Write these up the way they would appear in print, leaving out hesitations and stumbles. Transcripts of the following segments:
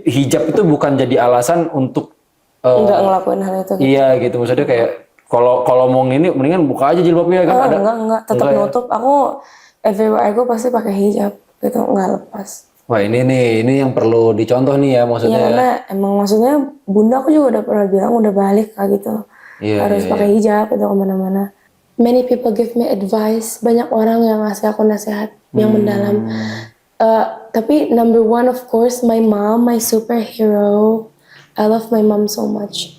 hijab itu bukan jadi alasan untuk nggak ngelakuin hal itu. Gitu. Iya gitu, maksudnya kayak kalau mau ini mendingan buka aja jilbabnya kan ada. Enggak, tetap nutup. Aku everywhere aku pasti pakai hijab gitu, nggak lepas. Wah ini yang perlu dicontoh nih ya maksudnya. Iya karena emang maksudnya bunda aku juga udah pernah bilang udah balik kayak gitu. Harus pakai hijab itu kemana-mana. Many people give me advice. Banyak orang yang ngasih aku nasihat yang mendalam. Tapi number one of course my mom, my superhero. I love my mom so much.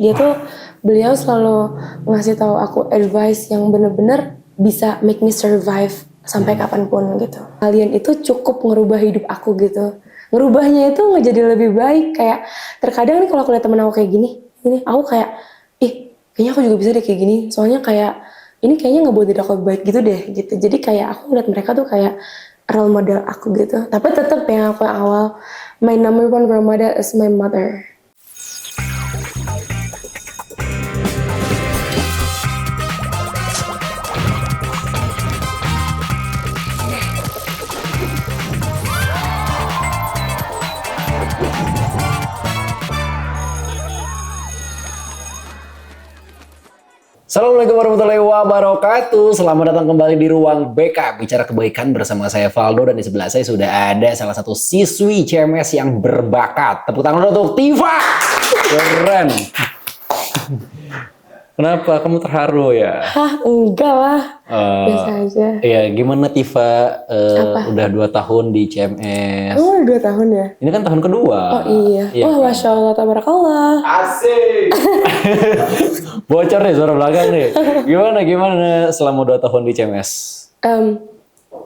Beliau selalu ngasih tahu aku advice yang bener-bener bisa make me survive sampai kapanpun gitu. Kalian itu cukup ngerubah hidup aku gitu. Ngerubahnya itu ngejadi lebih baik. Kayak terkadang nih kalau aku lihat temen aku kayak gini aku kayak, kayaknya aku juga bisa deh kayak gini. Soalnya kayak ini kayaknya ngebuat diri aku lebih baik gitu deh gitu. Jadi kayak aku ngeliat mereka tuh kayak role model aku gitu. Tapi tetap yang aku awal, my number one role model is my mother. Assalamualaikum warahmatullahi wabarakatuh. Selamat datang kembali di Ruang BK, bicara kebaikan bersama saya Valdo, dan di sebelah saya sudah ada salah satu siswi CMS yang berbakat. Tepuk tangan untuk Tifa. Keren. Kenapa kamu terharu ya? Hah, enggak lah. Biasa aja. Iya, gimana Tifa udah 2 tahun di CMS? Oh, 2 tahun ya? Ini kan tahun kedua. Oh iya. Wah, Masya Allah, tabarakallah. Asik. Bocor nih suara belakang nih. Gimana selama 2 tahun di CMS?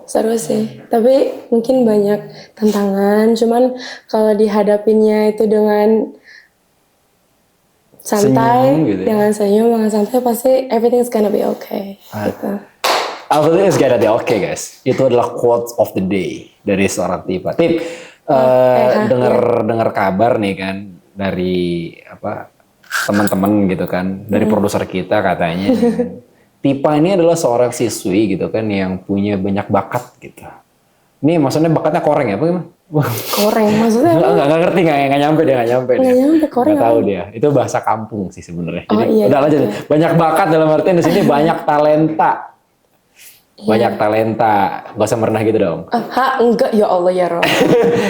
Seru sih. Tapi mungkin banyak tantangan. Cuman kalau dihadapinnya itu dengan santai, gitu ya? dengan senyum, dengan santai, pasti everything's gonna be okay. Gitu. Everything is gonna be okay, guys. Itu adalah quote of the day dari seorang Tifa. Tip, dengar kabar nih kan dari teman-teman gitu kan, dari produser kita katanya. Tifa ini adalah seorang siswi gitu kan yang punya banyak bakat gitu. Ini maksudnya bakatnya koreng ya, apa gimana? Koreng maksudnya? Nggak ngerti, nggak nyampe dia. Nggak nyampe koreng. Nggak tahu dia. Itu bahasa kampung sih sebenarnya. Oh, Jadi iya, udah lanjut. iya. Banyak bakat dalam artian di sini banyak talenta. Banyak talenta. Gak usah merenah gitu dong. Enggak, ya Allah ya Rob.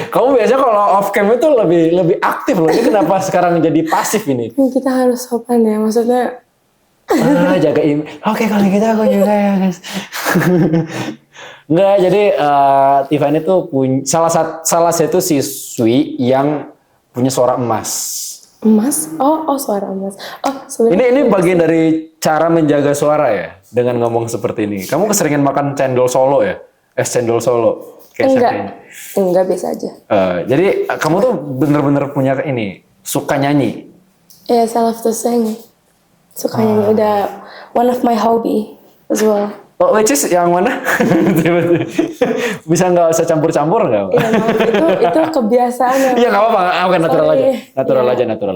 Kamu biasanya kalau off cam itu lebih aktif loh. Ini kenapa sekarang jadi pasif ini? Kita harus sopan ya, maksudnya. Jaga Oke, kalau gitu aku juga ya guys. Enggak, jadi Tifa ini tuh punya salah satu siswi yang punya suara emas. Emas? Oh suara emas. Oh sebenarnya. Ini bagian dari cara menjaga suara ya, dengan ngomong seperti ini. Kamu keseringan makan cendol Solo ya? Cendol Solo. Enggak biasa aja. Jadi kamu tuh bener-bener punya ini, suka nyanyi? Yes, I love to sing. Suka nyanyi, udah one of my hobby as well. Oh, which is yang mana? Bisa nggak usah campur-campur nggak? Iya, itu kebiasaan. Iya nggak apa-apa, natural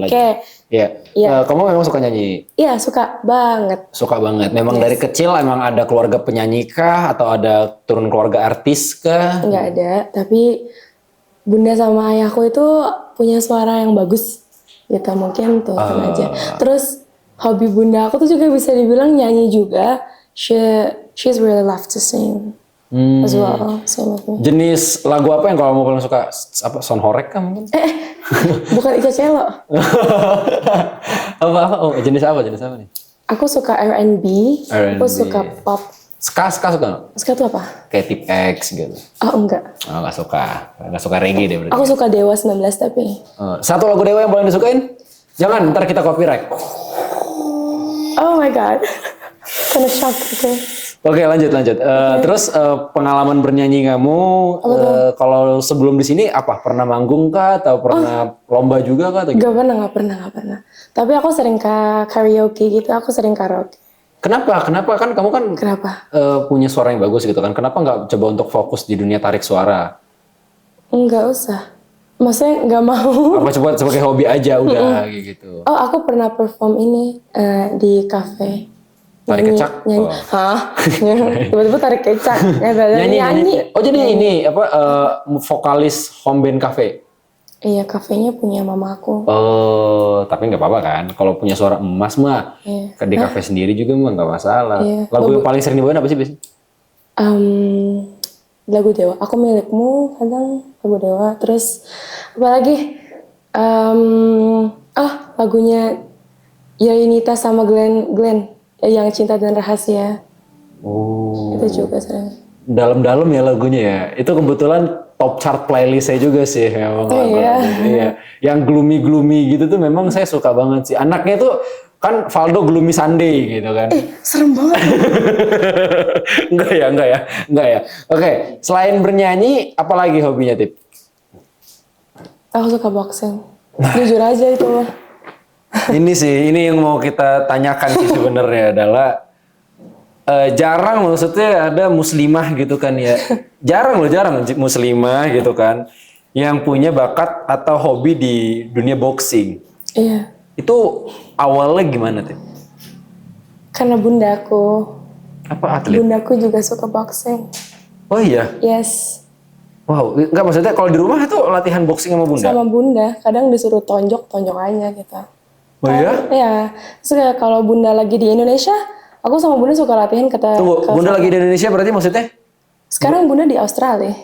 aja. Iya. Kamu memang suka nyanyi? Iya, suka banget. Suka banget. Memang dari kecil emang ada keluarga penyanyi kah atau ada turun keluarga artis kah? Nggak ada, tapi bunda sama ayahku itu punya suara yang bagus. Gitu mungkin tuh aja. Terus hobi bunda aku tuh juga bisa dibilang nyanyi juga. She's really love to sing as well. Jenis lagu apa yang kamu paling suka? Son Horek kan mungkin? Bukan Ica Celo. Jenis apa nih? Aku suka R&B. Aku suka pop. Ska suka? Ska itu apa? Kayak Tip X gitu. Oh enggak. Oh nggak suka reggae deh berarti. Aku suka Dewa 19 tapi. Satu lagu Dewa yang paling disukain? Jangan, ntar kita copyright. Oh my god. Kena shock, Oke, lanjut. Terus pengalaman bernyanyi kamu, kalau sebelum di sini apa? Pernah manggung kah? Atau pernah lomba juga kah? Atau Gak pernah. Tapi aku sering karaoke gitu, aku sering karaoke. Kenapa? Kan kamu kan punya suara yang bagus gitu kan. Kenapa nggak coba untuk fokus di dunia tarik suara? Nggak usah. Maksudnya nggak mau. Apa coba sebagai hobi aja udah gitu. Oh, aku pernah perform ini di kafe. Tarik kecak? Nyanyi. Tiba-tiba tarik kecak. Nyanyi. Oh jadi ini vokalis home band cafe? Iya, kafenya punya mama aku. Oh, tapi nggak apa-apa kan? Kalau punya suara emas mah, Iya. di kafe sendiri juga mah nggak masalah. Iya. Lagu yang paling sering dibawain apa sih biasanya? Lagu Dewa. Aku milikmu kadang lagu Dewa. Terus apalagi? Lagunya Yunita sama Glenn yang Cinta dan Rahasia. Oh, Itu juga sering. dalam-dalam ya lagunya ya. Itu kebetulan top chart playlist saya juga sih memang Iya. Iya. Yang gloomy gitu tuh memang saya suka banget sih. Anaknya tuh kan Valdo Gloomy Sunday gitu kan. Serem banget. Enggak ya. Oke, selain bernyanyi, apalagi hobinya Tip? Aku suka boxing. Jujur aja itu mah. Ini yang mau kita tanyakan sih sebenarnya adalah jarang maksudnya ada muslimah gitu kan ya. Jarang muslimah gitu kan yang punya bakat atau hobi di dunia boxing. Iya. Itu awalnya gimana Tip? Karena bundaku. Apa atlet? Bundaku juga suka boxing. Oh iya. Yes. Wow, enggak maksudnya kalau di rumah itu latihan boxing sama bunda? Sama bunda. Kadang disuruh tonjok aja gitu. Oh iya? Iya. Terus kayak kalau bunda lagi di Indonesia, aku sama bunda suka latihan Tunggu, bunda lagi di Indonesia berarti maksudnya? Sekarang bunda di Australia.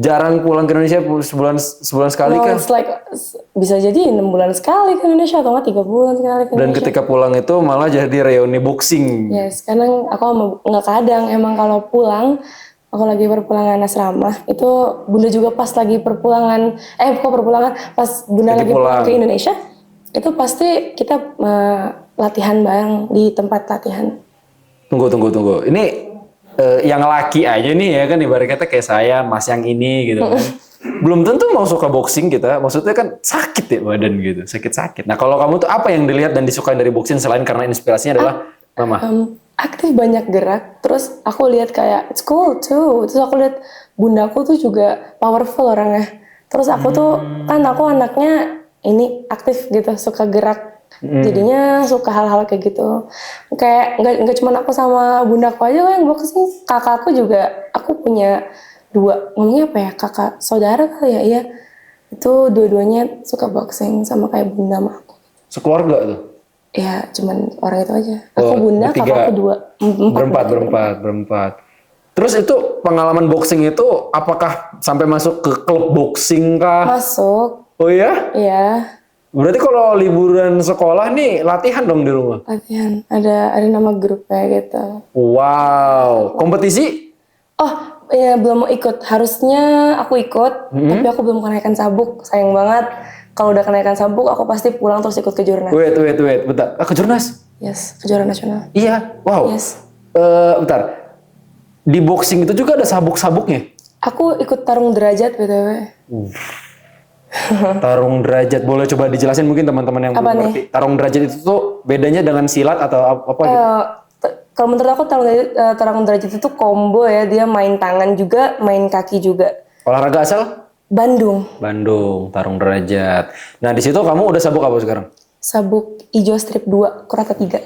Jarang pulang ke Indonesia sebulan sekali No, kan? it's like, bisa jadi 6 bulan sekali ke Indonesia atau nggak 3 bulan sekali ke Dan Indonesia. ketika pulang itu malah jadi reuni boxing. Yes, kadang aku nggak kadang emang kalau pulang, aku lagi perpulangan asrama, itu bunda juga pas lagi perpulangan, pas bunda lagi pulang ke Indonesia, itu pasti kita latihan bareng di tempat latihan. Tunggu. Ini yang laki aja nih ya kan ibarat kata kayak saya, mas yang ini gitu kan. Belum tentu mau suka boxing kita, maksudnya kan sakit ya badan gitu, sakit-sakit. Nah kalau kamu tuh apa yang dilihat dan disukai dari boxing selain karena inspirasinya adalah mama? Aktif, banyak gerak, terus aku lihat kayak it's cool too. Terus aku lihat bundaku tuh juga powerful orangnya. Terus aku tuh kan aku anaknya ini aktif gitu, suka gerak. Jadinya suka hal-hal kayak gitu. Kayak nggak cuma aku sama bundaku aja yang boxing, kakakku juga. Aku punya 2, ngomongnya apa ya, kakak saudara kali ya, iya. Itu dua-duanya suka boxing sama kayak bunda sama aku. Sekeluarga tuh? Ya, cuman orang itu aja. Aku bunda, kakakku 2. Berempat. Terus itu pengalaman boxing itu apakah sampai masuk ke klub boxing kah? Masuk. Oh iya? Iya. Berarti kalau liburan sekolah nih latihan dong di rumah? Latihan. Ada nama grupnya gitu. Wow. Kompetisi? Oh, ya belum mau ikut. Harusnya aku ikut, tapi aku belum kenaikan sabuk. Sayang banget. Kalau udah kenaikan sabuk, aku pasti pulang terus ikut ke Jurnas. Wait. Bentar. Ke Jurnas? Yes, kejuaraan nasional. Iya. Wow. Yes. Bentar. Di boxing itu juga ada sabuk-sabuknya? Aku ikut tarung derajat BTW. Tarung derajat. Boleh coba dijelasin mungkin teman-teman yang belum ngerti. Tarung derajat itu tuh bedanya dengan silat atau apa gitu? Kalau menurut aku tarung derajat itu combo ya. Dia main tangan juga, main kaki juga. Olahraga asal? Bandung, tarung derajat. Nah, di situ kamu udah sabuk apa sekarang? sabuk hijau strip 2, kurata 3.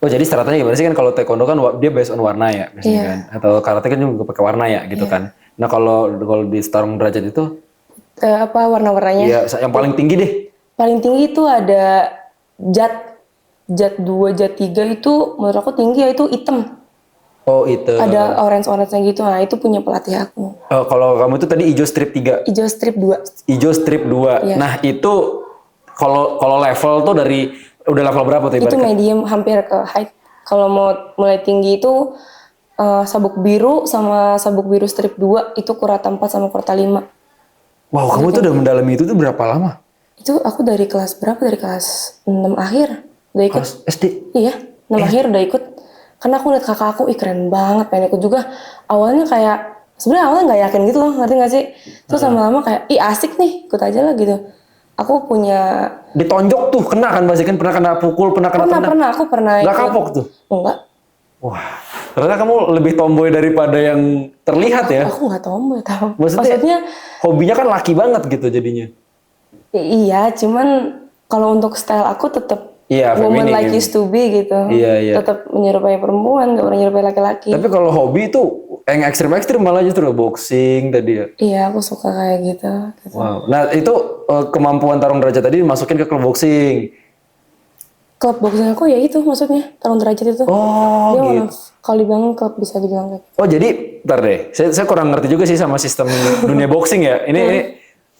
Oh, jadi stratanya gimana sih kan kalau taekwondo kan dia based on warna ya biasanya kan. Atau karate kan juga pakai warna ya gitu kan. Nah, kalau di tarung derajat itu Warna-warnanya? iya, yang paling tinggi deh. Paling tinggi itu ada jat 2, jat 3 itu menurut aku tinggi, ya itu hitam. Oh, itu. Ada orange-nya gitu. Nah, itu punya pelatih aku. Kalau kamu itu tadi hijau strip 3. Hijau strip 2. Hijau strip 2. Iya. Nah, itu kalau level tuh udah level berapa tuh Itu ibaratnya? medium hampir ke high. Kalau mau mulai tinggi itu sabuk biru sama sabuk biru strip 2 itu kurata 4 sama kurata 5. Wow, kamu tuh udah mendalami itu tuh berapa lama? Itu aku dari kelas berapa? Dari kelas 6 akhir udah ikut. Kelas SD? Iya, 6 akhir udah ikut. Karena aku lihat kakak aku, keren banget, pengen ikut juga. Awalnya kayak, sebenarnya awalnya nggak yakin gitu loh, ngerti nggak sih? Terus lama-lama kayak, asik nih, ikut aja lah gitu. Aku punya... Ditonjok tuh, kena kan pasti kan? Pernah kena pukul, pernah kena tendang? Aku pernah Nggak ikut. kapok tuh? Enggak. Wah, ternyata kamu lebih tomboy daripada yang terlihat ya? Aku nggak tomboy tau. Maksudnya hobinya kan laki banget gitu jadinya. Iya, cuman kalau untuk style aku tetap Iya, woman feminim. like used to be gitu. Iya. Tetap menyerupai perempuan, gak pernah menyerupai laki-laki. Tapi kalau hobi itu yang ekstrim-ekstrim malah justru boxing tadi ya. Iya, aku suka kayak gitu. Wow. Nah itu kemampuan tarung derajat tadi dimasukin ke klub boxing. Klub boxing aku ya itu maksudnya, tarung derajat itu. Oh Dia gitu. one of, kalau dibilang klub bisa dibilang kayak. Oh jadi, ntar deh. Saya kurang ngerti juga sih sama sistem dunia boxing ya. Ini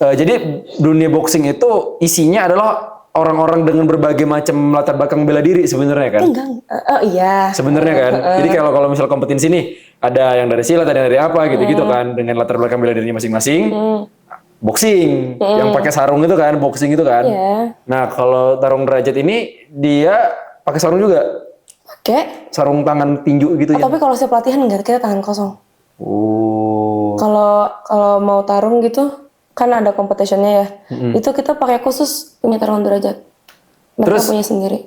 jadi dunia boxing itu isinya adalah orang-orang dengan berbagai macam latar belakang bela diri sebenarnya kan. Enggak. Oh iya. Sebenarnya kan. Jadi kalau misal kompetisi nih ada yang dari silat, ada yang dari apa gitu-gitu kan dengan latar belakang bela dirinya masing-masing. Boxing yang pakai sarung itu kan, boxing itu kan. Iya. Nah, kalau tarung derajat ini dia pakai sarung juga. Pakai. Sarung tangan tinju gitu ya. Tapi kalau saya pelatihan enggak, kita tangan kosong. Oh. Kalau mau tarung gitu kan ada competitionnya ya. Itu kita pakai khusus punya tarung derajat. Mereka Terus? punya sendiri.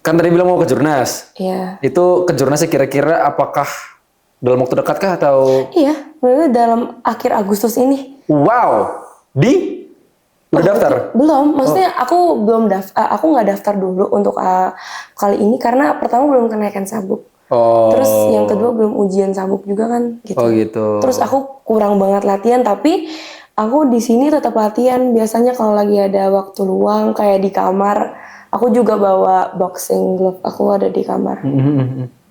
Kan tadi bilang mau ke Jurnas. Iya. Itu ke Jurnasnya kira-kira apakah dalam waktu dekat kah atau Iya, sebenarnya dalam akhir Agustus ini. wow, udah daftar? Belum, maksudnya aku belum aku nggak daftar dulu untuk kali ini karena pertama belum kenaikan sabuk. Oh. Terus yang kedua belum ujian sabuk juga kan gitu. Oh gitu. Terus aku kurang banget latihan tapi aku di sini tetap latihan. Biasanya kalau lagi ada waktu luang kayak di kamar, aku juga bawa boxing glove. Aku ada di kamar.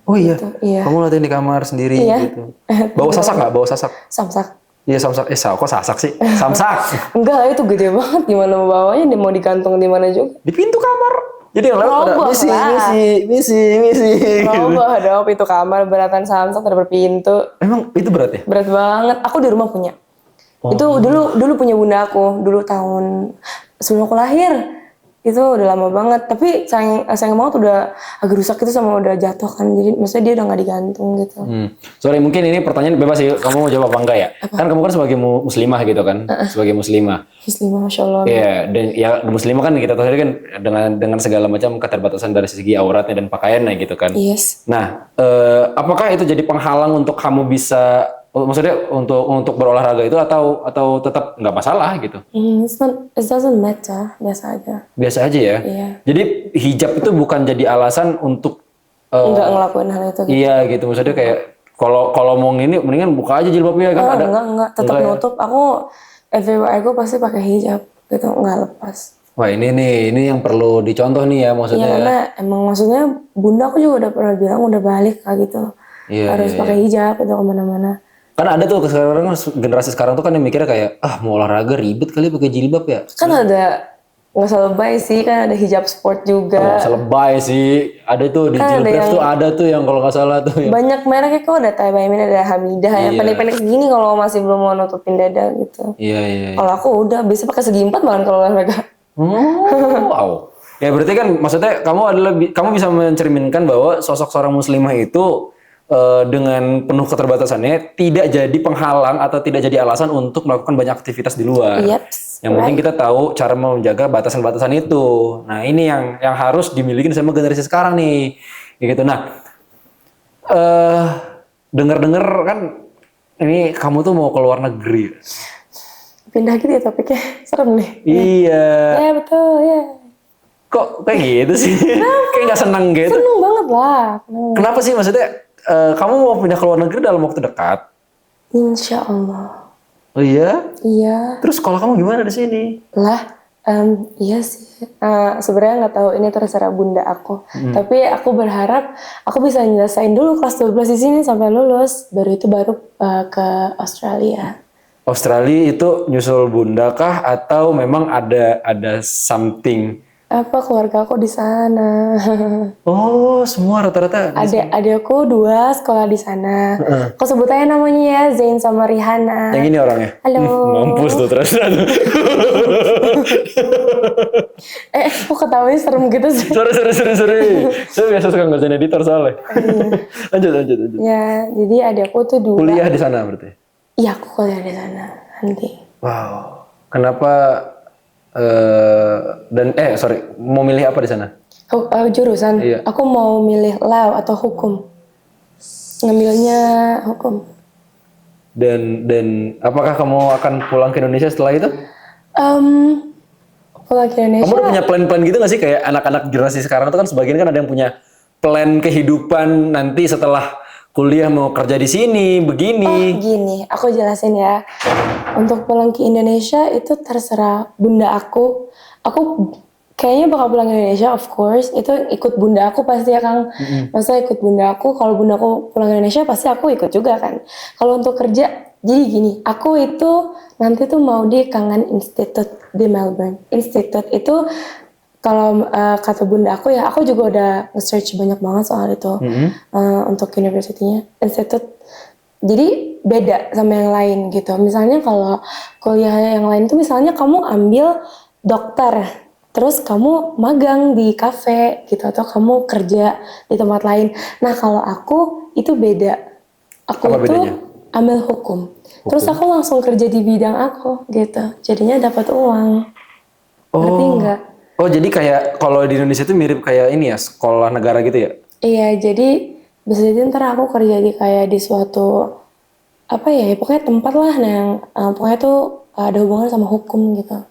Oh iya. Iya. Kamu latihan di kamar sendiri Iya. gitu. Bawa sasak nggak? Bawa sasak? Samsak. Iya samsak. Kok sasak sih? Samsak. Enggak lah itu gede banget. Gimana mau bawanya? Dia mau digantung di mana juga? Di pintu kamar. Jadi yang lewat pada Roboh lah. misi. Roboh dong pintu kamar beratan samsak ada berpintu. Emang itu berat ya? Berat banget. Aku di rumah punya. Itu dulu punya bunda aku. Dulu tahun sebelum aku lahir. Itu udah lama banget. Tapi sayang banget udah agak rusak itu sama udah jatuh kan. Jadi maksudnya dia udah nggak digantung gitu. Sorry mungkin ini pertanyaan bebas sih. Kamu mau jawab apa enggak ya? Kan kamu kan sebagai muslimah gitu kan? Sebagai muslimah. Muslimah, masya Allah. Iya, dan ya muslimah kan kita tahu sendiri kan dengan segala macam keterbatasan dari segi auratnya dan pakaiannya gitu kan. Yes. Nah, apakah itu jadi penghalang untuk kamu bisa, maksudnya untuk berolahraga itu atau tetap nggak masalah gitu? It doesn't matter. Biasa aja. Biasa aja ya. Iya. Jadi hijab itu bukan jadi alasan untuk Nggak ngelakuin hal itu. Gitu. iya gitu, maksudnya kayak kalau mau ini mendingan buka aja jilbabnya kan ada. Enggak. Tetap Enggak ya? nutup. Aku everywhere I go pasti pakai hijab. Gitu. Nggak lepas. Wah ini yang perlu dicontoh nih ya Iya maksudnya. karena emang maksudnya bunda aku juga udah pernah bilang udah balik kayak gitu. Iya, Harus pakai hijab gitu kemana-mana. Kan ada tuh sekarang generasi sekarang tuh kan yang mikirnya kayak mau olahraga ribet kali pakai jilbab ya. Kan ada nggak usah lebay sih kan ada hijab sport juga. Nggak usah lebay sih. Ada tuh di Kan ada Jilbab yang- tuh ada tuh yang kalau nggak salah tuh. Yang... Banyak mereknya kok ada Thai By Min, ada Hamidah yang Iya. pendek-pendek segini kalau masih belum mau nutupin dada gitu. Iya. Kalau aku udah bisa pakai segi 4 malah kalau olahraga. Wow. Ya berarti kan maksudnya kamu bisa mencerminkan bahwa sosok seorang muslimah itu dengan penuh keterbatasannya tidak jadi penghalang atau tidak jadi alasan untuk melakukan banyak aktivitas di luar. Yes, Yang penting kita tahu cara menjaga batasan-batasan itu. Nah ini yang harus dimiliki sama generasi sekarang nih, gitu. Nah, dengar-dengar kan ini kamu tuh mau ke luar negeri. Pindah gitu ya topiknya, serem nih. Iya. Ya betul ya. Kok kayak gitu sih? Kayak nggak seneng gitu. Seneng banget lah. Kenapa sih maksudnya? Kamu mau pindah ke luar negeri dalam waktu dekat? Insya Allah. Oh iya? Iya. Terus sekolah kamu gimana di sini? Lah, iya sih. Sebenarnya nggak tahu ini terserah bunda aku. Tapi aku berharap aku bisa nyelesain dulu kelas 12 di sini sampai lulus. Baru ke Australia. Australia itu nyusul bunda kah atau memang ada something? Apa keluarga aku di sana? Oh, semua rata-rata. Adikku 2 sekolah di sana. Aku sebut aja namanya ya, Zain sama Rihanna. Yang ini orangnya. Halo. Mampus tuh terus. Kok ketawanya serem gitu sih? Sorry. Saya biasa suka ngerjain editor soalnya. lanjut. Ya, jadi adikku tuh 2. Kuliah di sana berarti? Iya, aku kuliah di sana nanti. Wow. Kenapa mau milih apa di sana? Jurusan? Iya. Aku mau milih law atau hukum. Ngambilnya hukum. Dan apakah kamu akan pulang ke Indonesia setelah itu? Pulang ke Kamu Indonesia. udah punya plan-plan gitu gak sih? Kayak anak-anak generasi sekarang tuh kan sebagian kan ada yang punya plan kehidupan nanti setelah kuliah mau kerja di sini, begini. Gini, aku jelasin ya. Untuk pulang ke Indonesia itu terserah bunda aku. Aku kayaknya bakal pulang ke Indonesia, of course. Itu ikut bunda aku pasti ya, Kang. Maksudnya ikut bunda aku. Kalau bunda aku pulang ke Indonesia, pasti aku ikut juga kan. Kalau untuk kerja, jadi gini. Aku itu nanti tuh mau di Kangan Institute di Melbourne. Institute itu kalau kata bunda aku ya, aku juga udah nge-search banyak banget soal itu untuk university-nya. Institute jadi beda sama yang lain gitu. Misalnya kalau kuliah yang lain tuh misalnya kamu ambil dokter, terus kamu magang di kafe gitu atau kamu kerja di tempat lain. Nah kalau aku itu beda. Aku Apa itu bedanya? ambil hukum. Terus aku langsung kerja di bidang aku gitu. Jadinya dapat uang. Ngerti nggak? Oh, jadi kayak kalau di Indonesia itu mirip kayak ini ya, sekolah negara gitu ya? Iya, jadi bisa jadi ntar aku kerja di kayak di suatu apa ya, pokoknya tempat lah yang pokoknya tuh ada hubungan sama hukum gitu.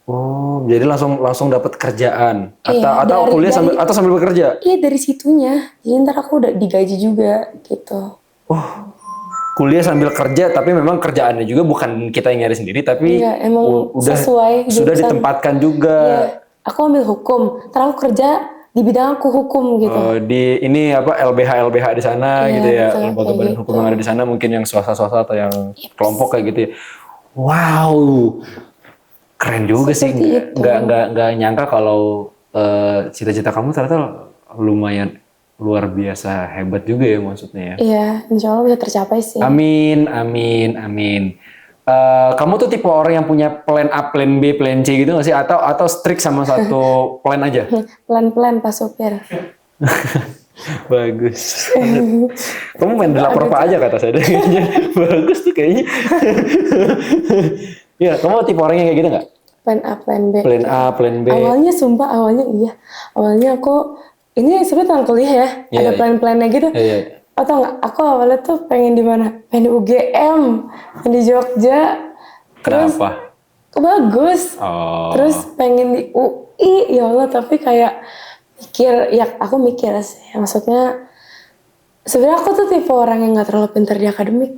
Oh, jadi langsung dapat kerjaan Iya, atau kuliah sambil bekerja. iya dari situnya. Jadi ntar aku udah digaji juga gitu. Kuliah sambil kerja, tapi memang kerjaannya juga bukan kita yang nyari sendiri, tapi Enggak, emang udah sesuai sudah jurusan. ditempatkan juga. Iya, aku ambil hukum. Ntar aku kerja di bidang aku hukum gitu. Di ini apa LBH di sana Iya, gitu ya, betul, lembaga kayak badan gitu. hukum yang ada di sana, mungkin yang swasta atau yang kelompok kayak gitu ya. Wow, keren juga sih. Seperti itu. Nggak nyangka kalau cita-cita kamu ternyata lumayan luar biasa hebat juga ya maksudnya ya. Iya, insya Allah bisa tercapai sih. Amin, amin, amin. Kamu tuh tipe orang yang punya plan A, plan B, plan C gitu nggak sih? Atau strict sama satu plan aja? Pelan-pelan Pak Sopir. Bagus. Kamu main lapor apa aja kata saya kayaknya. Bagus tuh kayaknya. Ya, kamu tipe orang yang kayak gitu nggak? Plan A, plan B. Plan A, plan B. Awalnya sumpah, iya. Awalnya aku, ini sebenarnya tahun kuliah ya, Iya, ada iya. plan-plannya gitu. Iya. Atau enggak, aku awalnya tuh pengen di mana? Pengen di UGM, pengen di Jogja. Terus, Kenapa? bagus. Oh. Terus pengen di UI, ya Allah, tapi kayak aku mikir sih. Maksudnya, sebenarnya aku tuh tipe orang yang gak terlalu pintar di akademik.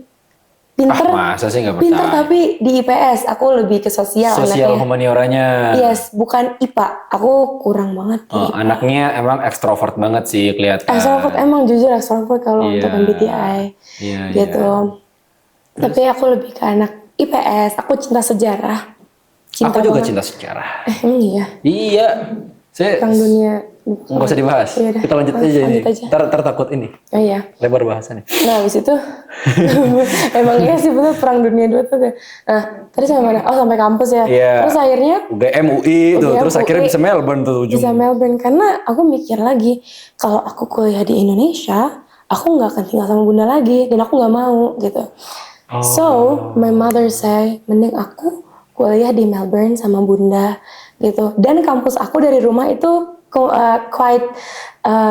Pinter, Masa sih nggak pinter percaya? tapi di IPS. Aku lebih ke sosial Sosial anaknya. humanioranya. Yes, bukan IPA. Aku kurang banget di Oh, IPA. anaknya emang ekstrovert banget sih kelihatan. Extrovert emang jujur extrovert kalau Iya. untuk MBTI Iya, gitu. Tapi aku lebih ke anak IPS. Aku cinta sejarah. Aku juga banget. cinta sejarah. Emang iya. Iya. Saya Perang dunia. nggak usah dibahas. Iya dah. Kita lanjut aja ini. Lanjut aja. Ntar takut ini. Oh iya. Lebar bahasannya. Nah habis itu emang iya sih betul perang dunia 2 tuh. Nah tadi sampai mana? Oh sampai kampus ya. Iya. Terus akhirnya UGM, UI tuh. UGM, Terus akhirnya UI. bisa Melbourne tuh ujung. bisa Melbourne karena aku mikir lagi kalau aku kuliah di Indonesia aku nggak akan tinggal sama bunda lagi dan aku nggak mau gitu. So my mother say mending aku kuliah di Melbourne sama bunda gitu dan kampus aku dari rumah itu quite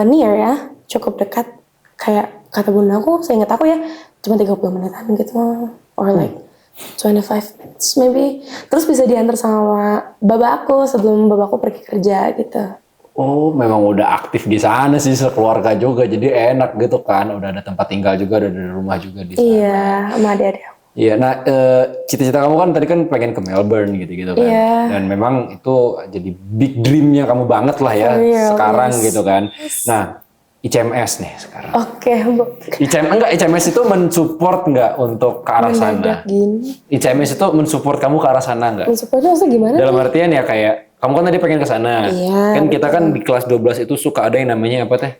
near ya, cukup dekat. Kayak kata bunda aku, seingat aku ya cuma 30 menitan gitu or like 25 minutes maybe. Terus bisa diantar sama bapak aku sebelum bapak aku pergi kerja gitu. Oh, memang udah aktif di sana sih sekeluarga juga. Jadi enak gitu kan. Udah ada tempat tinggal juga, udah ada rumah juga di sana. Iya, sama adik-adik aku. Iya, nah cita-cita kamu kan tadi kan pengen ke Melbourne gitu-gitu kan. Iya. Dan memang itu jadi big dream-nya kamu banget lah ya Real, sekarang yes. gitu kan. Nah, ICMS nih sekarang. Oke, ICMS itu mensupport nggak untuk ke arah sana? mendadak gini. ICMS itu mensupport kamu ke arah sana nggak? Supportnya maksudnya gimana? Dalam artian ya kayak kamu kan tadi pengen ke sana. Iya, Kan kita kan di kelas 12 itu suka ada yang namanya apa teh?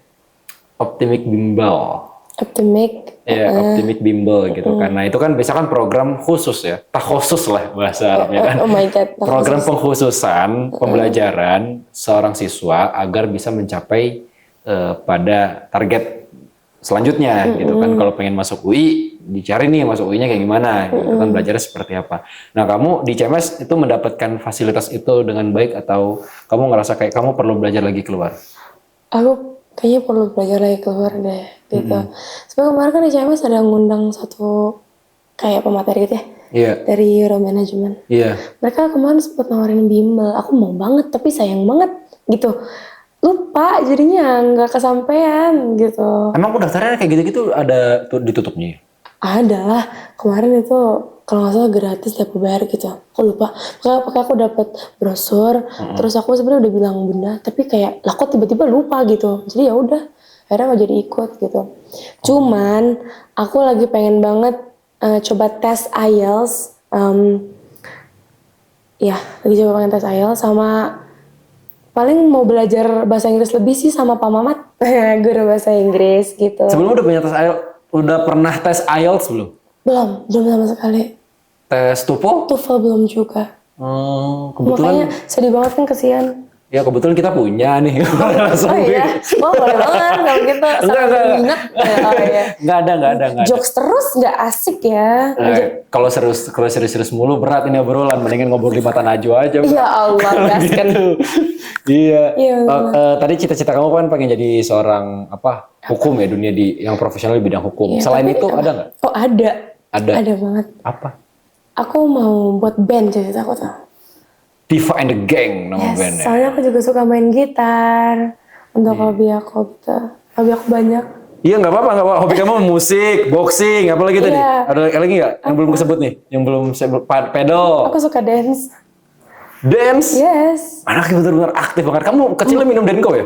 Optimik Bimbel. Optimik. Ya, Optimik Bimbel gitu kan. Nah, itu kan biasa kan program khusus ya. Khusus lah bahasa Arabnya kan. Oh my god. Program pengkhususan pembelajaran seorang siswa agar bisa mencapai pada target selanjutnya gitu kan. Kalau pengen masuk UI, dicari nih masuk UI-nya kayak gimana gitu kan, belajarnya seperti apa. Nah, kamu di CMS itu mendapatkan fasilitas itu dengan baik atau kamu ngerasa kayak kamu perlu belajar lagi keluar? Aku kayaknya perlu belajar lagi keluar deh gitu. Sebenarnya kemarin kan di CMS ada ngundang satu kayak pemateri gitu ya. Iya. dari Euro Management. Iya. Mereka kemarin sempat nawarin bimbel, aku mau banget tapi sayang banget gitu. Lupa jadinya nggak kesampaian gitu. Emang pendaftarannya kayak gitu-gitu ada ditutupnya? Ada lah, kemarin itu kalau nggak salah gratis tapi bayar gitu. Aku lupa. Pakai aku dapat brosur, terus aku sebenarnya udah bilang bunda, tapi kayak lah kok tiba-tiba lupa gitu. Jadi ya udah, akhirnya nggak jadi ikut gitu. Cuman aku lagi pengen banget coba tes IELTS. Ya, lagi coba pengen tes IELTS sama paling mau belajar bahasa Inggris lebih sih sama Pak Mamat, guru bahasa Inggris gitu. Sebelumnya udah punya tes IELTS, udah pernah tes IELTS belum? Belum sama sekali. Tes TOEFL? TOEFL belum juga. Kebetulan. Makanya sedih banget kan, kesian. Ya kebetulan kita punya nih. Oh iya, boleh banget kalau gitu. Sampai ingat. Oh iya. Nggak ada. Jokes terus nggak asik ya. Kalau serius mulu berat ini obrolan, mendingan ngobrol di mata Najwa aja. Ya Allah, gaskan. Iya. Iya, Tadi cita-cita kamu kan pengen jadi seorang hukum ya, dunia yang profesional di bidang hukum. Iya, Selain tapi itu ada nggak? Oh ada. Ada. Ada banget. Apa? Aku mau buat band cerita aku tuh. Diva and the Gang nama bandnya. Soalnya aku juga suka main gitar. Untuk hobi aku gitu. Hobi aku banyak. Iya nggak apa-apa. Hobi kamu musik, boxing, apa lagi tadi? Iya. Ada lagi nggak? Yang belum kesebut nih? Yang belum pedal. Aku suka dance. Dance? Yes. Anaknya benar-benar aktif banget. Kamu kecilnya minum Denko ya?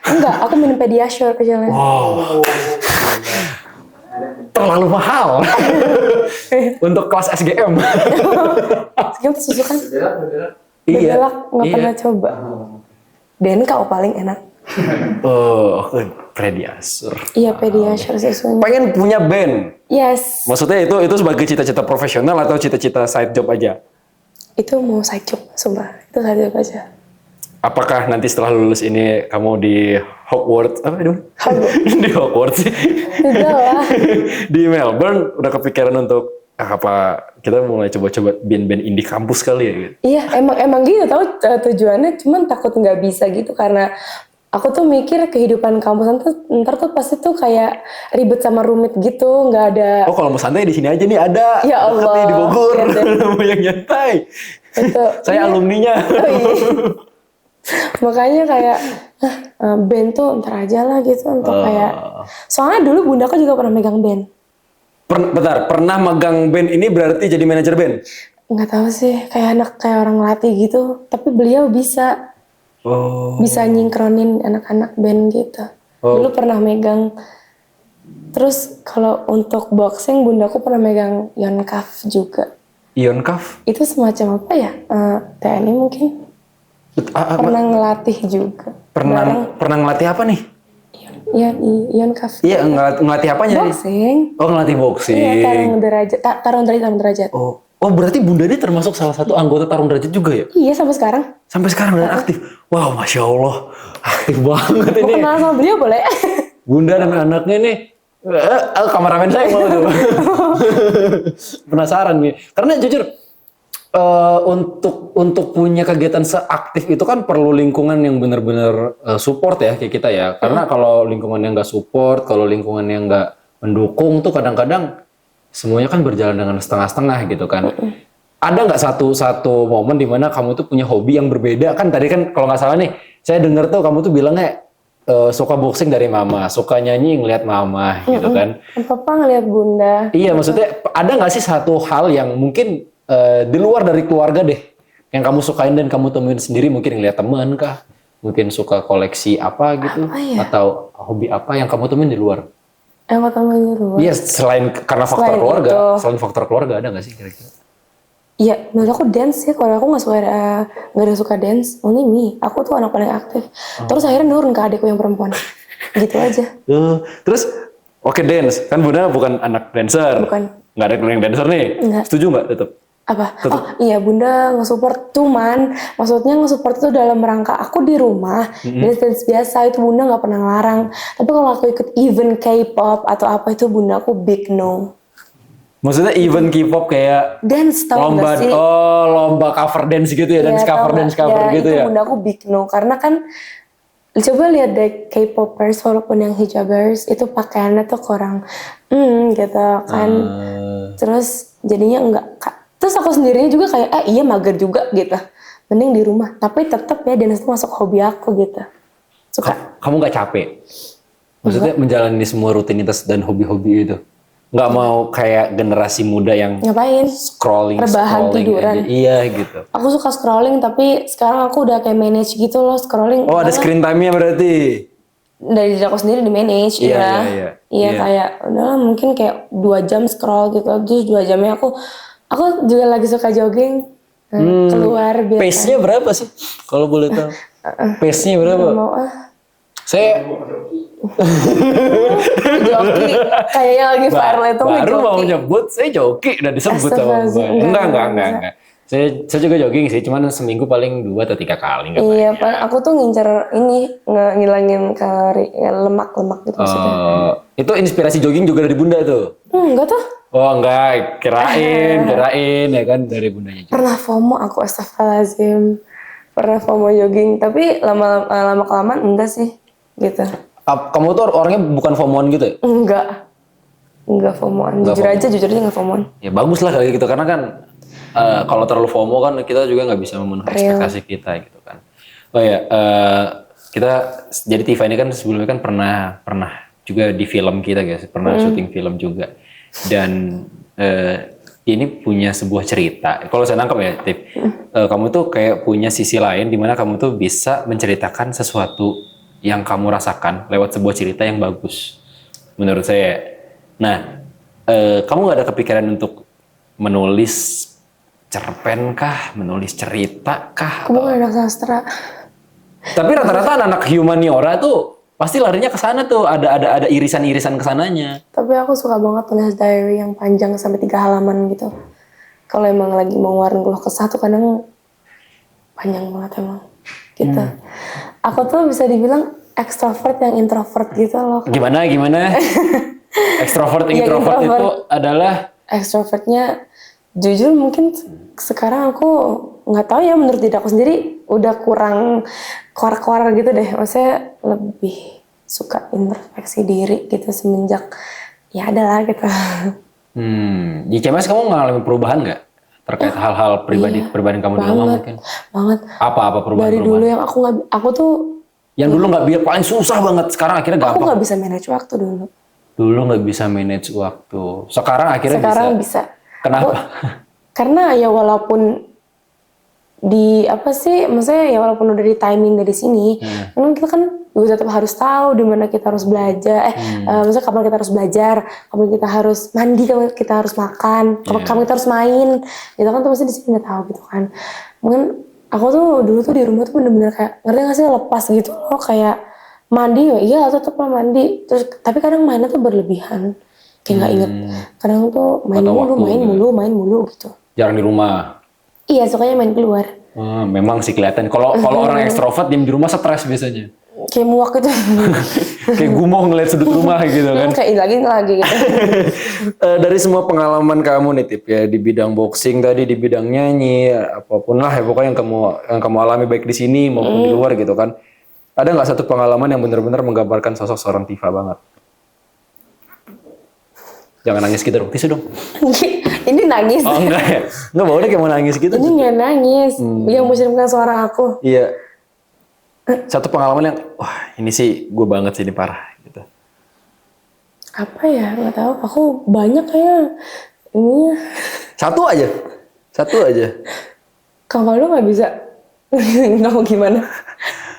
Enggak, aku minum Pediasure kecilnya. Wow. Terlalu mahal. Untuk kelas SGM. Sekarang susu kan? Iya. Belak, nggak pernah coba. Denko paling enak. Pediasure. Iya, Pediasure susunya. Pengen punya band? Yes. Maksudnya itu sebagai cita-cita profesional atau cita-cita side job aja? Itu mau side job, sumpah. Itu side job aja. Apakah nanti setelah lulus ini kamu di Hogwarts? Apa itu? Di Hogwarts sih. Tidak lah. Di Melbourne udah kepikiran untuk apa kita mulai coba-coba band-band indie kampus kali ya gitu. Iya, emang gitu tahu tujuannya, cuman takut nggak bisa gitu karena aku tuh mikir kehidupan kampusan tuh ntar tuh pasti tuh kayak ribet sama rumit gitu, nggak ada. Oh kalau mau santai di sini aja nih ada. Ya Allah. Di Bogor. Ya, mau yang nyantai. Itu. Saya alumninya. Oh, iya. Makanya kayak band tuh ntar aja lah gitu untuk kayak. Soalnya dulu bundaku juga pernah megang band. Pernah megang band ini berarti jadi manajer band? Nggak tahu sih, kayak orang latih gitu. Tapi beliau bisa nyingkronin anak-anak band gitu. Dulu pernah megang. Terus kalau untuk boxing, bundaku pernah megang Yonkaf juga. Yonkaf? Itu semacam apa ya? TNI mungkin. Pernah ngelatih juga. Pernah ngelatih apa nih? Iya, Yonkaf. Iya, ngelatih apanya? Boxing. Oh, ngelatih boxing. Iya, tarung derajat. Oh, berarti Bunda ini termasuk salah satu anggota tarung derajat juga ya? Iya, sampai sekarang. Sampai sekarang udah aktif. Wow, Masya Allah. Aktif banget ini. Mau kenal sama beliau boleh? Bunda dan anaknya nih. Kameramen saya mau tuh. Penasaran nih. Karena jujur, untuk punya kegiatan seaktif itu kan perlu lingkungan yang benar-benar support ya kayak kita ya. Karena kalau lingkungannya nggak support, kalau lingkungannya nggak mendukung tuh kadang-kadang semuanya kan berjalan dengan setengah-setengah gitu kan. Ada nggak satu momen di mana kamu tuh punya hobi yang berbeda kan? Tadi kan kalau nggak salah nih, saya dengar tuh kamu tuh bilangnya suka boxing dari mama, suka nyanyi ngeliat mama gitu kan. Papa ngeliat bunda. Iya, maksudnya ada nggak sih satu hal yang mungkin di luar dari keluarga deh, yang kamu sukain dan kamu temuin sendiri, mungkin ngeliat teman kah? Mungkin suka koleksi apa gitu? Apa ya? Atau hobi apa yang kamu temuin di luar? Yang pertama di luar. Iya, karena faktor Selain keluarga. itu. Selain faktor keluarga ada nggak sih kira-kira? Iya, menurut aku dance ya. Kalau aku nggak ada suka dance, only me. Aku tuh anak paling aktif. Terus akhirnya nurun ke adikku yang perempuan. Gitu aja. Terus, oke dance. Kan Bunda bukan anak dancer. Bukan. Nggak ada yang dancer nih. Nggak. Setuju nggak tetap? Apa? Oh iya, bunda nge-support. Cuman maksudnya nge-support itu dalam rangka aku di rumah. Dance biasa itu bunda nggak pernah ngelarang. Tapi kalau aku ikut event K-pop atau apa itu bunda aku big no. Maksudnya event K-pop kayak Dance tau lomba, gak sih? lomba cover dance gitu ya, dance cover gitu itu ya. bunda aku big no, karena kan coba lihat deh K-popers walaupun yang hijabers itu pakaiannya tuh kurang gitu kan. Terus jadinya Terus aku sendirinya juga kayak iya mager juga gitu. Mending di rumah. Tapi tetap ya dance itu masuk hobi aku gitu. Suka. Kamu nggak capek? Maksudnya menjalani semua rutinitas dan hobi-hobi itu? Nggak mau kayak generasi muda yang Ngapain? scrolling tiduran. aja. Iya gitu. Aku suka scrolling tapi sekarang aku udah kayak manage gitu loh scrolling. Oh ada screen time-nya berarti? Dari diri aku sendiri di manage Iya. Kayak udahlah mungkin kayak 2 jam scroll gitu. Terus 2 jamnya aku juga lagi suka jogging. Keluar biar Pace-nya berapa sih? Kalau boleh tahu. Pace-nya berapa? mau Saya joki kayaknya lagi viral itu baru mau ngejoki. nyebut, saya joki udah disebut sama Astagfirullahaladzim, Mbak. Enggak. Saya juga jogging sih, cuman seminggu paling 2 atau 3 kali. Iya, aku tuh ngincer ini ngilangin lemak gitu maksudnya. Itu inspirasi jogging juga dari Bunda tuh? Enggak tuh. Oh enggak, kirain ya kan dari Bundanya juga. Pernah FOMO aku, astagfirullahaladzim. Pernah FOMO jogging, tapi lama kelamaan enggak sih, gitu. Kamu tuh orangnya bukan FOMOan gitu ya? Enggak FOMOan. Jujur aja enggak FOMOan. Ya bagus lah kayak gitu, karena kan kalau terlalu FOMO kan kita juga nggak bisa memenuhi ekspektasi kita gitu kan. Oh ya, kita jadi Tifa ini kan sebelumnya kan pernah juga di film kita guys, pernah syuting film juga. Dan ini punya sebuah cerita. Kalau saya nangkep ya, Tif, kamu tuh kayak punya sisi lain di mana kamu tuh bisa menceritakan sesuatu yang kamu rasakan lewat sebuah cerita yang bagus, menurut saya. Nah, kamu nggak ada kepikiran untuk menulis cerpen kah, menulis cerita kah? Aku bukan anak sastra. Tapi rata-rata anak humaniora tuh pasti larinya ke sana tuh, ada irisan-irisan ke sananya. Tapi aku suka banget tulis diary yang panjang sampai 3 halaman gitu. Kalau emang lagi mau ngeluarin keluh kesah tuh kadang panjang banget emang. Gitu. Aku tuh bisa dibilang extrovert yang introvert gitu loh. Gimana? Extrovert, introvert itu adalah? Extrovertnya jujur mungkin sekarang aku nggak tahu ya, menurut diri aku sendiri udah kurang keluar gitu deh. Maksudnya lebih suka introspeksi diri gitu semenjak ya adalah gitu. Di CMS kamu mengalami perubahan nggak terkait hal-hal pribadi kamu di rumah mungkin? Banget. Apa perubahan? Dari dulu yang aku tuh yang dulu nggak biar paling susah banget, sekarang akhirnya gampang. Aku nggak bisa manage waktu dulu. Dulu nggak bisa manage waktu, sekarang akhirnya bisa. Kenapa? Karena ya walaupun maksudnya ya walaupun udah di timing dari sini, kan kita kan juga tetap harus tahu di mana kita harus belajar, maksudnya kapan kita harus belajar, kapan kita harus mandi, kapan kita harus makan, kapan kita harus main, gitu kan tuh pasti di sini udah tahu gitu kan. Mungkin aku tuh dulu tuh di rumah tuh bener-bener kayak ngerti nggak sih, lepas gitu loh, kayak mandi ya iya tetap lah mandi, terus tapi kadang mainnya tuh berlebihan, kayak nggak inget, kadang tuh main mulu gitu. Jarang di rumah. Iya, sukanya main keluar. Memang sih kelihatan. Kalau orang ekstrovert diem di rumah stres biasanya. Kayak muak gitu. Kayak gumoh ngeliat sudut rumah gitu kan. Kayak lagi gitu. Dari semua pengalaman kamu nih Tip ya, di bidang boxing tadi, di bidang nyanyi, apapun lah ya pokoknya yang kamu alami baik di sini maupun di luar gitu kan. Ada nggak satu pengalaman yang benar-benar menggambarkan sosok seorang Tifa banget? Jangan nangis gitu dong, tisu dong. Ini nangis. Oh enggak ya? Enggak boleh kayak mau nangis gitu. Ini nggak nangis. Yang mencerminkan suara aku. Iya. Satu pengalaman yang, wah ini sih gue banget sih, ini parah gitu. Apa ya? Nggak tahu. Aku banyak kayak ini. Satu aja. Kalau lu nggak bisa. Kamu gimana?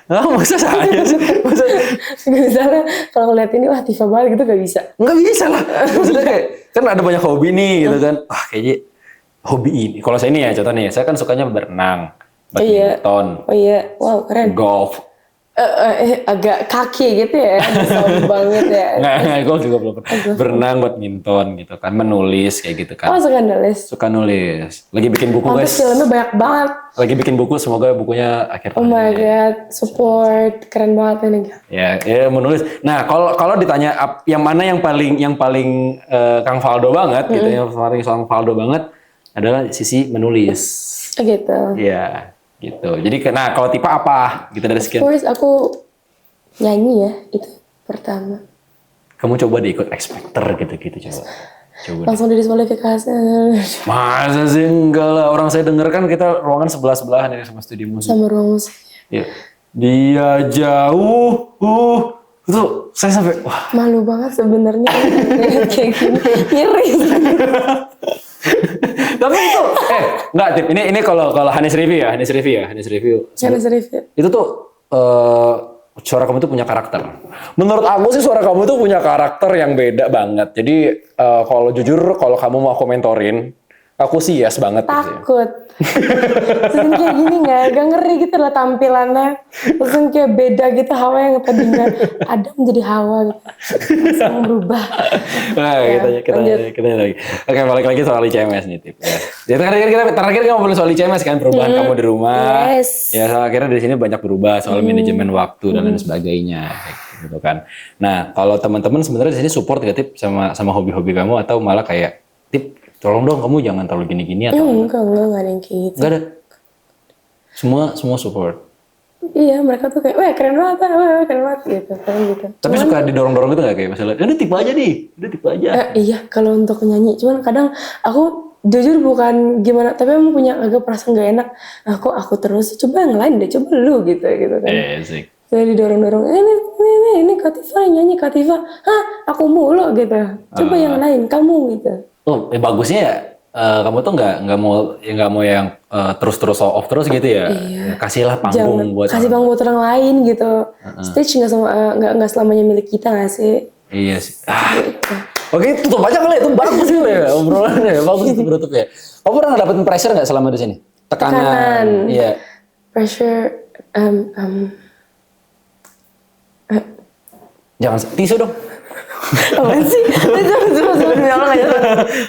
Masa saya sih? Gak bisa lah. Kalau ngeliat ini, wah Tifa banget gitu gak bisa. Nggak bisa lah. Maksudnya kayak, kan ada banyak hobi nih gitu kan. Wah kayaknya hobi ini. Kalau saya ini ya contohnya, saya kan sukanya berenang, badminton. Oh iya, wow keren. Golf. Agak kaki gitu ya, sound banget ya. Nggak, golf juga belum pernah. Berenang, badminton gitu kan, menulis kayak gitu kan. Oh suka nulis? Suka nulis. Lagi bikin buku guys. Filmnya banyak banget. Lagi bikin buku, semoga bukunya akhir tahun. Oh my god, support, keren banget ini. Ya menulis. Nah kalau ditanya yang mana yang paling Kang Faldo banget gitu, yang paling Kang Faldo banget adalah sisi menulis. Gitu. Iya. Gitu. Jadi nah kalau Tifa apa gitu dari sekian? Of course aku nyanyi ya, itu pertama. Kamu coba deh ikut X Factor gitu coba. Coba. Langsung didiskualifikasi. Masa sih enggak lah, orang saya denger kan kita ruangan sebelah-sebelahan ya sama studio musik. Sama ruang musik. Ya. Dia jauh, itu saya sampai wah. Malu banget sebenarnya kayak gini, miris. Tapi itu, enggak Tip, ini kalau Hanis review. Channel review. Itu tuh suara kamu tuh punya karakter. Menurut aku sih suara kamu tuh punya karakter yang beda banget. Jadi kalau jujur kalau kamu mau aku mentorin, aku sih yes banget. Takut. Terus kayak gini agak ngeri gitu lah tampilannya. Terus kayak beda gitu Hawa yang tadinya ada menjadi Hawa gitu. Langsung berubah. Nah, kita lagi. Oke, balik lagi soal ICMS nih, Tip. Ya, terakhir kita ngomongin soal ICMS kan, perubahan kamu di rumah. Yes. Ya, akhirnya di sini banyak berubah soal manajemen waktu dan lain sebagainya, gitu kan. Nah, kalau teman-teman sebenarnya di sini support gak, Tip, sama hobi-hobi kamu atau malah kayak, Tip, tolong dong kamu jangan terlalu gini-gini atau Enggak ada yang kayak gitu. Enggak ada. Semua support. Iya, mereka tuh kayak, wah keren banget gitu, kayak gitu. Tapi suka didorong-dorong gitu nggak kayak misalnya, udah tipe aja nih, udah tipe aja. Iya, kalau untuk nyanyi, cuman kadang aku jujur bukan gimana, tapi emang punya agak perasaan gak enak. Nah, kok aku terus, coba yang lain deh, coba lu gitu kan. Sih. Saya didorong-dorong, ini Katifa yang nyanyi, Katifa, hah aku mulu gitu. Coba yang lain, kamu gitu. Oh, bagusnya ya kamu tuh nggak mau yang terus show off terus gitu ya. Iya. Kasihlah panggung buat kasih panggung buat orang lain gitu. Stage nggak selamanya milik kita nggak sih? Iya sih. Oke, tutup aja kali, itu bagus sih ya obrolannya, bagus itu menutup ya. Kamu pernah dapetin pressure nggak selama di sini? Tekanan. Iya. Pressure. Jangan tisu dong. Apa sih?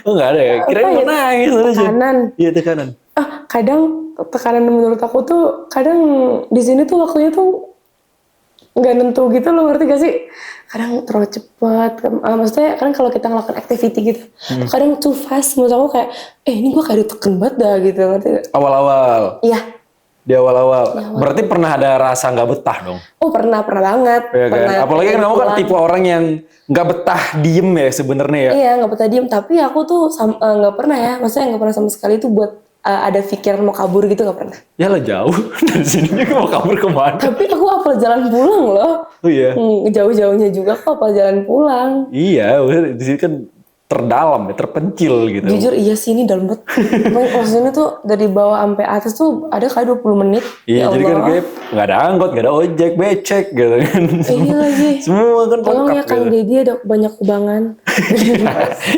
Oh nggak ada ya. Kirain mau nangis aja. Tekanan. Iya tekanan. Kadang tekanan menurut aku tuh kadang di sini tuh waktunya tuh nggak nentu gitu loh, ngerti gak sih? Kadang terlalu cepat. Maksudnya kadang kalau kita ngelakuin activity gitu, kadang too fast. Menurut aku kayak, ini gue kayak diteken banget dah gitu, ngerti gak? Awal-awal. Iya. Di awal-awal. Berarti pernah ada rasa nggak betah dong? Oh pernah banget. Ya, kan? Pernah. Apalagi kan kamu kan tipe orang yang nggak betah diem ya sebenarnya ya. Iya nggak betah diem, tapi aku tuh nggak pernah ya, maksudnya nggak pernah sama sekali tuh buat ada pikiran mau kabur gitu, nggak pernah. Ya lah jauh dari sini juga mau kabur kemana? Tapi aku apal jalan pulang loh. Oh iya. Jauh-jauhnya juga aku apal jalan pulang. Iya, di sini kan terdalam ya, terpencil gitu. Jujur iya sih ini dalam banget. Maksudnya tuh dari bawah sampai atas tuh ada kali 20 menit. Iya, Ya jadi kan Allah. kayak nggak ada angkot, nggak ada ojek, becek gitu kan. Iya lagi. Semua kan Tolong lengkap ya Kang gitu. Deddy ada banyak kubangan.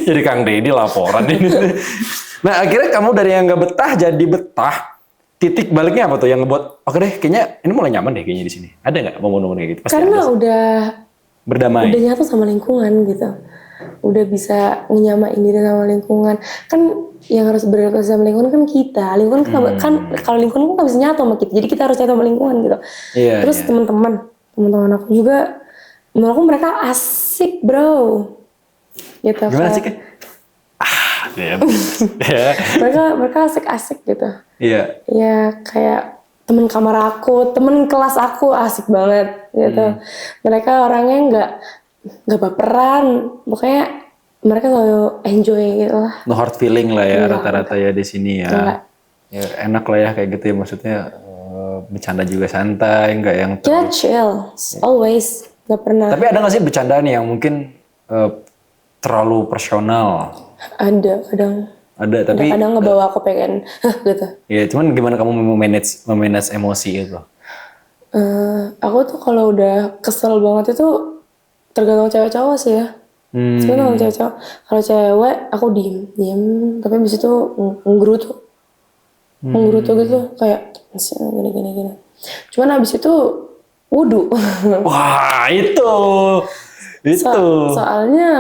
Jadi Kang Deddy laporan ini. Nah akhirnya kamu dari yang nggak betah jadi betah. Titik baliknya apa tuh yang ngebuat oke deh kayaknya ini mulai nyaman deh kayaknya di sini. Ada nggak momen-momen kayak gitu? Pasti Karena ada. udah Berdamai. nyatu sama lingkungan gitu. Udah bisa nyamain diri sama lingkungan. Kan yang harus beradaptasi sama lingkungan kan kita. Lingkungan kan kalau lingkungan kan nggak bisa nyatu sama kita. Jadi kita harus nyatu sama lingkungan gitu. Iya, Terus iya. teman-teman aku juga, menurut aku mereka asik bro. Gitu. Gimana kayak- sih? Ya. mereka asik-asik gitu. Iya. Ya kayak temen kamar aku, temen kelas aku asik banget gitu. Mereka orangnya nggak baperan, pokoknya mereka selalu enjoy gitu lah. No hard feeling lah ya Enggak, rata-rata ya di sini ya. Enggak. Ya enak lah ya kayak gitu ya maksudnya bercanda juga santai, nggak yang Kita chill, always, nggak pernah Tapi ada nggak sih bercandaan yang mungkin terlalu personal? ada kadang. Ada, tapi Kadang ngebawa aku pengen gitu. ya cuman gimana kamu memanage emosi itu? Aku tuh kalau udah kesel banget itu tergantung cewek cowok sih ya. Sebenarnya tergantung cewek cowok. Kalau cewek aku diem, tapi abis itu nggerutu gitu kayak gini. Cuman abis itu wudhu. Wah itu. Soalnya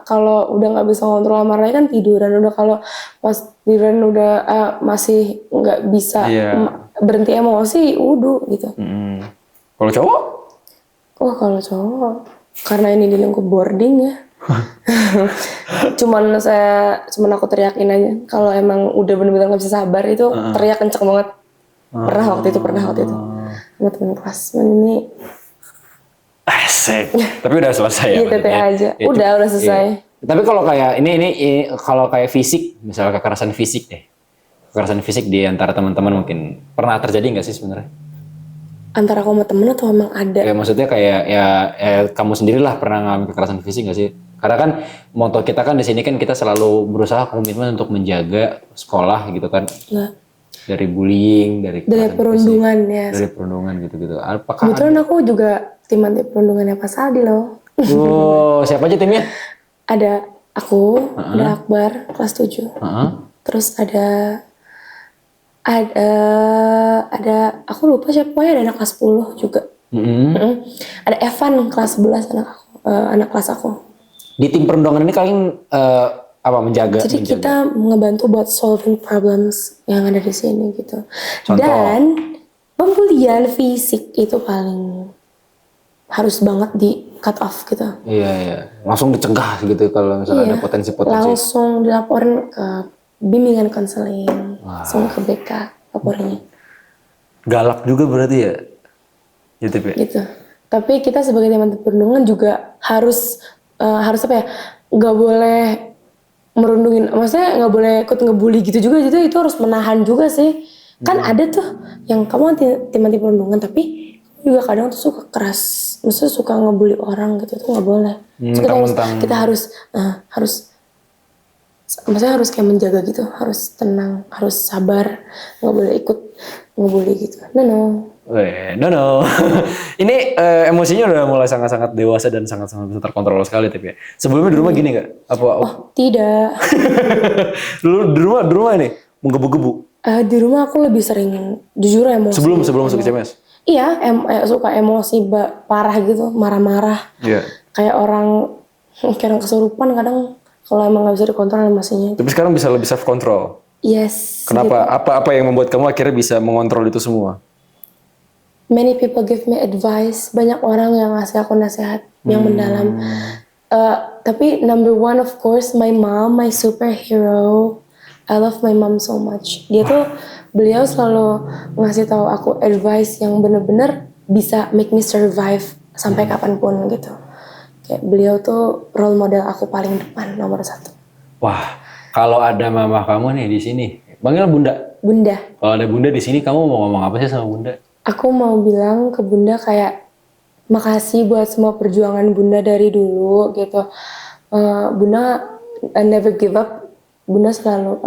kalau udah nggak bisa ngontrol amarahnya kan tiduran. Udah kalau pas tiduran udah masih nggak bisa berhenti emosi, wudhu gitu. Kalau cowok? Oh kalau cowok, karena ini di lingkup boarding ya. cuman aku teriakin aja. Kalau emang udah bener-bener nggak bisa sabar itu teriak kenceng banget. Pernah waktu itu sama temen kelas. Ini Asik. Tapi udah selesai ya? ITT aja. Udah selesai. Tapi kalau kayak ini kalau kayak fisik, misalnya kekerasan fisik deh. Kekerasan fisik di antara teman-teman mungkin pernah terjadi nggak sih sebenarnya? Antara aku sama temen atau emang ada? Ya maksudnya kayak ya kamu sendirilah pernah ngalamin kekerasan fisik nggak sih? Karena kan moto kita kan di sini kan kita selalu berusaha komitmen untuk menjaga sekolah gitu kan. Nggak. Dari bullying, dari kekerasan perundungan fisik, ya. dari perundungan gitu-gitu. Apakah Kebetulan aku juga tim anti perundungannya Pak Saldi loh. Oh, siapa aja timnya? Ada aku, ada Akbar kelas 7. Terus ada aku lupa siapa, pokoknya ada anak kelas 10 juga. Ada Evan kelas 11 anak kelas aku. Di tim perundungan ini kalian apa menjaga? Jadi kita ngebantu buat solving problems yang ada di sini gitu. Contoh? Dan pembulian fisik itu paling harus banget di cut off gitu. Iya. Langsung dicegah gitu kalau misalnya ada potensi-potensi. Langsung dilaporin ke bimbingan konseling, langsung ke BK laporannya. Galak juga berarti ya? Gitu. Tapi kita sebagai teman perundungan juga harus apa ya? Nggak boleh merundungin, maksudnya nggak boleh ikut ngebully gitu juga, gitu itu harus menahan juga sih. Kan ada tuh yang kamu tim anti perundungan tapi juga kadang tuh suka keras, maksudnya suka ngebully orang gitu, tuh nggak boleh. So, kita harus maksudnya harus kayak menjaga gitu, harus tenang, harus sabar, nggak boleh ikut ngebully gitu. No. Ini emosinya udah mulai sangat-sangat dewasa dan sangat-sangat bisa terkontrol sekali tapi ya. Sebelumnya di rumah gini nggak? Oh tidak. Dulu di rumah ini menggebu-gebu. Di rumah aku lebih sering jujur emosi. Sebelum masuk CMS? Iya, suka emosi parah gitu, marah-marah. Iya. Kayak orang kesurupan kadang kalau emang nggak bisa dikontrol emosinya. Tapi sekarang bisa lebih self control. Yes. Kenapa? Gitu. Apa yang membuat kamu akhirnya bisa mengontrol itu semua? Many people give me advice. Banyak orang yang ngasih aku nasihat yang mendalam. Tapi number one of course my mom, my superhero. I love my mom so much. Beliau selalu ngasih tahu aku advice yang bener-bener bisa make me survive sampai kapanpun gitu. Kayak beliau tuh role model aku paling depan, nomor 1. Wah, kalau ada mama kamu nih di sini, panggil Bunda. Bunda. Kalau ada Bunda di sini, kamu mau ngomong apa sih sama Bunda? Aku mau bilang ke Bunda kayak makasih buat semua perjuangan Bunda dari dulu gitu. Bunda never give up. Bunda selalu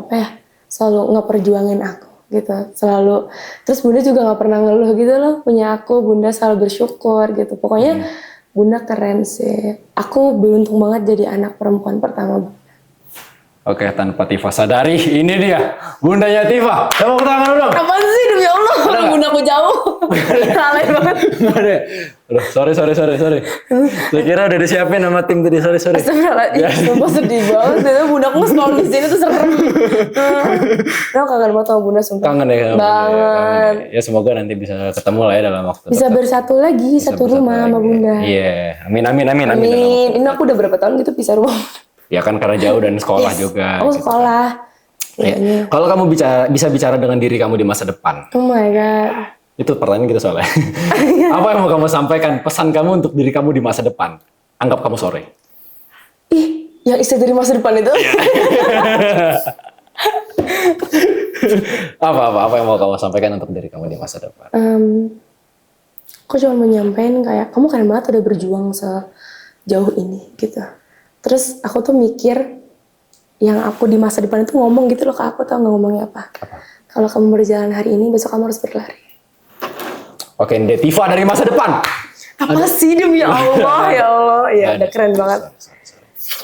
selalu ngeperjuangin aku gitu. Selalu. Terus Bunda juga nggak pernah ngeluh gitu loh. Punya aku, Bunda selalu bersyukur gitu. Pokoknya Bunda keren sih. Aku beruntung banget jadi anak perempuan pertama. Oke, tanpa Tifa sadari, ini dia bundanya Tifa. Tepuk tangan dong. Apaan sih demi Allah? Orang bunda aku jauh. Alay banget. Nggak ada. Aduh, sorry. Saya kira udah disiapin sama tim tadi. Sorry. Astagfirullahaladzim, sumpah sedih banget. Ternyata bunda aku sekolah di sini tuh serem. Aku kangen banget sama bunda sumpah. Kangen ya. Banget. Ya semoga nanti bisa ketemu lah ya dalam waktu bisa dekat. bersatu lagi, satu rumah sama bunda. Iya, amin. Ini aku udah berapa tahun gitu pisah rumah. Ya kan karena jauh dan sekolah juga. Aku gitu. sekolah. Ya. Kalau kamu bisa bicara dengan diri kamu di masa depan. Oh my god. Itu pertanyaan gitu soalnya. Apa yang mau kamu sampaikan? Pesan kamu untuk diri kamu di masa depan. Anggap kamu sore. Ih, yang istri dari masa depan itu. Apa yang mau kamu sampaikan untuk diri kamu di masa depan? Aku cuma menyampaikan kayak kamu keren banget udah berjuang sejauh ini gitu. Terus aku tuh mikir yang aku di masa depan itu ngomong gitu loh ke aku, tau nggak ngomongnya apa? Kalau kamu berjalan hari ini, besok kamu harus berlari. Oke, Tifa dari masa depan. Apa sih demi Allah, ya Allah. Ya udah keren banget.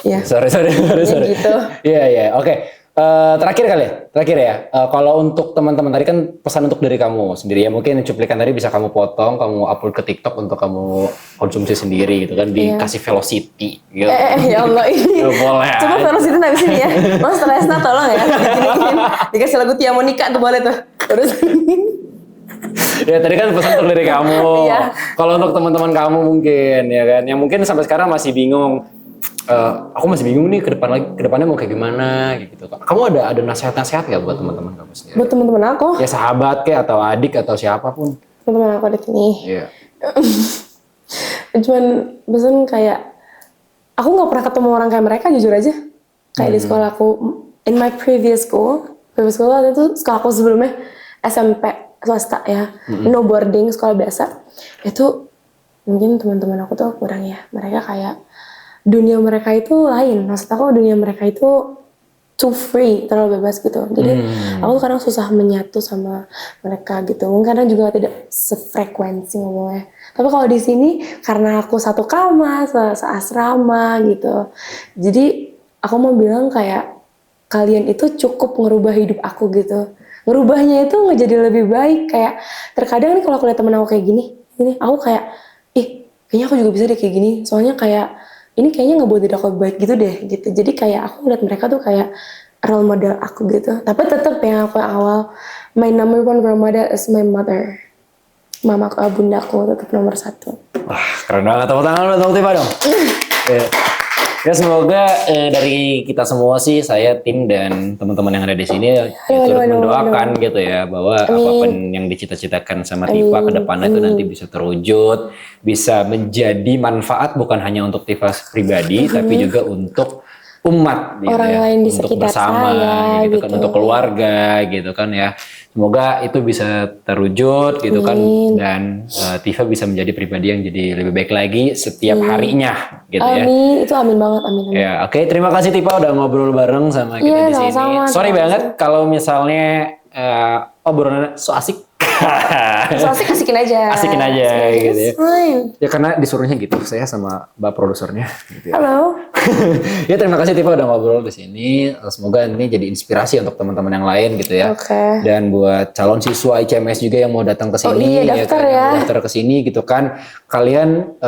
Ya. Sorry. Ya gitu. Iya. Oke. Terakhir ya. Kalau untuk teman-teman tadi kan pesan untuk diri kamu sendiri ya, mungkin cuplikan tadi bisa kamu potong, kamu upload ke TikTok untuk kamu konsumsi sendiri gitu kan, dikasih velocity gitu. Ya Allah ini. Boleh. Coba velocity habis ini ya. Mas Tresna tolong ya. Dikasih lagu Tia Monica tuh boleh tuh. Terus Ya tadi kan pesan untuk diri kamu. Iya. Kalau untuk teman-teman kamu mungkin ya kan, yang mungkin sampai sekarang masih bingung. Aku masih bingung nih ke depannya mau kayak gimana gitu. Kamu ada nasihat-nasihat nggak buat teman-teman kamu sendiri? buat teman-teman aku. Ya sahabat kayak atau adik atau siapapun. Teman-teman aku di sini. Iya. Cuman pesan kayak aku nggak pernah ketemu orang kayak mereka jujur aja. Kayak di sekolah aku, in my previous school waktu itu sekolah aku sebelumnya SMP swasta ya, no boarding, sekolah biasa. Itu mungkin teman-teman aku tuh kurang ya. Mereka kayak dunia mereka itu lain. Maksud aku dunia mereka itu too free, terlalu bebas gitu. Jadi aku kadang susah menyatu sama mereka gitu. Mungkin kadang juga tidak sefrekuensi ngomongnya. Tapi kalau di sini karena aku satu kamar, seasrama gitu. Jadi aku mau bilang kayak kalian itu cukup ngerubah hidup aku gitu. Ngerubahnya itu ngejadi lebih baik. Kayak terkadang nih kalau aku lihat temen aku kayak gini aku kayak, kayaknya aku juga bisa deh kayak gini. Soalnya kayak ini kayaknya ngebuat diri aku baik gitu deh gitu. Jadi kayak aku ngeliat mereka tuh kayak role model aku gitu. Tapi tetap yang aku awal, my number one role model is my mother. Mamaku, bundaku tetap nomor 1. Wah, keren banget. Tepuk tangan untuk Tifa dong. Ya semoga dari kita semua sih, saya tim dan teman-teman yang ada di sini turut mendoakan gitu ya, bahwa apapun yang dicita-citakan sama Tifa ke depannya itu nanti bisa terwujud, bisa menjadi manfaat bukan hanya untuk Tifa pribadi tapi juga untuk umat gitu orang ya, lain di untuk sekitar bersama saya, gitu kan, untuk keluarga gitu kan ya. Semoga itu bisa terwujud gitu kan, dan Tifa bisa menjadi pribadi yang jadi lebih baik lagi setiap harinya gitu ya. Amin, itu amin banget, amin. Ya, oke, terima kasih Tifa udah ngobrol bareng sama kita di sini. Sama-sama. Sorry banget kalau misalnya obrolannya so asik. So asikin aja Gitu ya. Fine. Ya karena disuruhnya gitu, saya sama Mbak produsernya gitu ya. Halo. Ya terima kasih Tifa udah ngobrol di sini. Semoga ini jadi inspirasi untuk teman-teman yang lain gitu ya. Oke. Dan buat calon siswa ICMS juga yang mau datang ke sini, daftar kan, ya. Daftar ke sini gitu kan. Kalian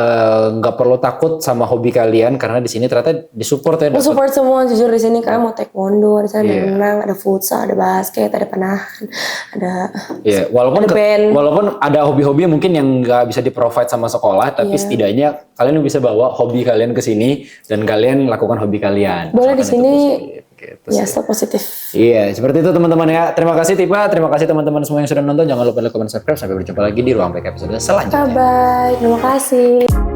nggak perlu takut sama hobi kalian karena di sini ternyata disupport ya. Support semua jujur di sini, kalian mau taekwondo, di sana ada renang, ada futsal, ada basket, ada panahan, ada. Iya, walaupun ada hobi-hobi mungkin yang nggak bisa di-provide sama sekolah, tapi setidaknya kalian bisa bawa hobi kalian ke sini dan kalian lakukan hobi kalian. Boleh di sini. Gitu Ya, sih. stop positif. Iya, seperti itu teman-teman ya. Terima kasih Tifa, terima kasih teman-teman semua yang sudah nonton. Jangan lupa like, comment, subscribe. Sampai berjumpa lagi di Ruang PK episode selanjutnya. Bye-bye. Terima kasih.